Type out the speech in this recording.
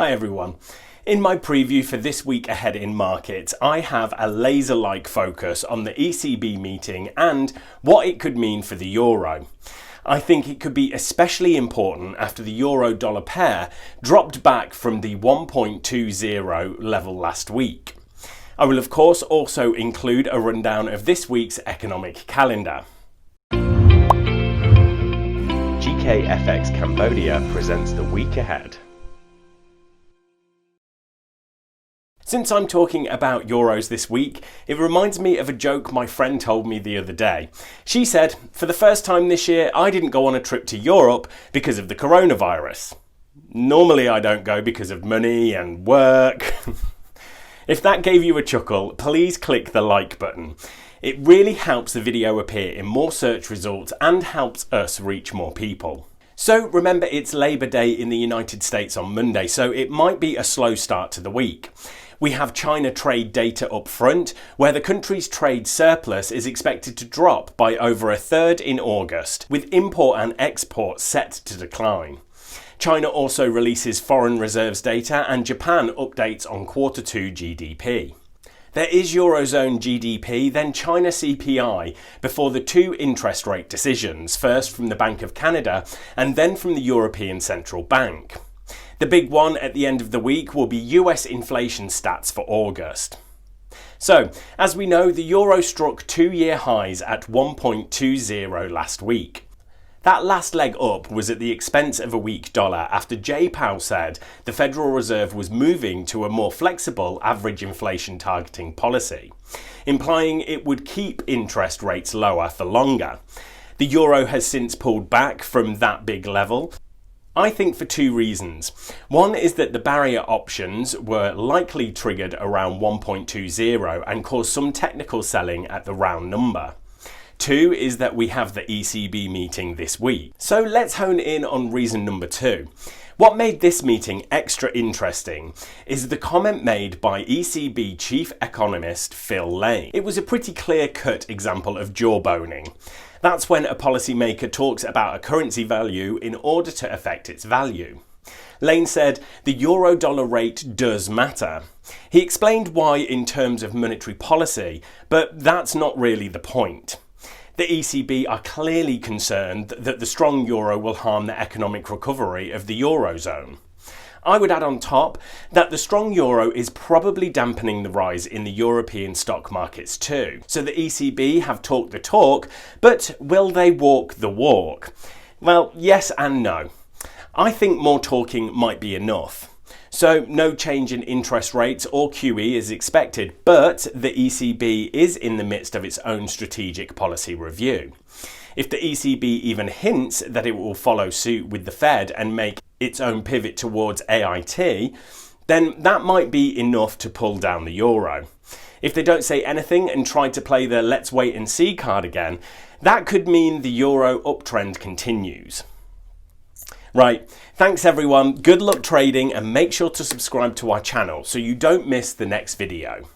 Hi everyone. In my preview for this week ahead in markets, I have a laser-like focus on the ECB meeting and what it could mean for the euro. I think it could be especially important after the euro-dollar pair dropped back from the 1.20 level last week. I will of course also include a rundown of this week's economic calendar. GKFX Cambodia presents the week ahead. Since I'm talking about euros this week, it reminds me of a joke my friend told me the other day. She said, for the first time this year, I didn't go on a trip to Europe because of the coronavirus. Normally I don't go because of money and work. If that gave you a chuckle, please click the like button. It really helps the video appear in more search results and helps us reach more people. So remember, it's Labour Day in the United States on Monday, so it might be a slow start to the week. We have China trade data up front, where the country's trade surplus is expected to drop by over a third in August, with import and export set to decline. China also releases foreign reserves data and Japan updates on Q2 GDP. There is Eurozone GDP, then China CPI, before the two interest rate decisions, first from the Bank of Canada and then from the European Central Bank. The big one at the end of the week will be US inflation stats for August. So, as we know, the euro struck two-year highs at 1.20 last week. That last leg up was at the expense of a weak dollar after Jay Powell said the Federal Reserve was moving to a more flexible average inflation targeting policy, implying it would keep interest rates lower for longer. The euro has since pulled back from that big level. I think for two reasons. One is that the barrier options were likely triggered around 1.20 and caused some technical selling at the round number. Two is that we have the ECB meeting this week. So let's hone in on reason number two. What made this meeting extra interesting is the comment made by ECB chief economist Phil Lane. It was a pretty clear-cut example of jawboning. That's when a policymaker talks about a currency value in order to affect its value. Lane said the euro-dollar rate does matter. He explained why in terms of monetary policy, but that's not really the point. The ECB are clearly concerned that the strong euro will harm the economic recovery of the eurozone. I would add on top that the strong euro is probably dampening the rise in the European stock markets too. So the ECB have talked the talk, but will they walk the walk? Well, yes and no. I think more talking might be enough. So no change in interest rates or QE is expected, but the ECB is in the midst of its own strategic policy review. If the ECB even hints that it will follow suit with the Fed and make its own pivot towards AIT, then that might be enough to pull down the euro. If they don't say anything and try to play the let's wait and see card again, that could mean the euro uptrend continues. Right, thanks everyone, good luck trading and make sure to subscribe to our channel so you don't miss the next video.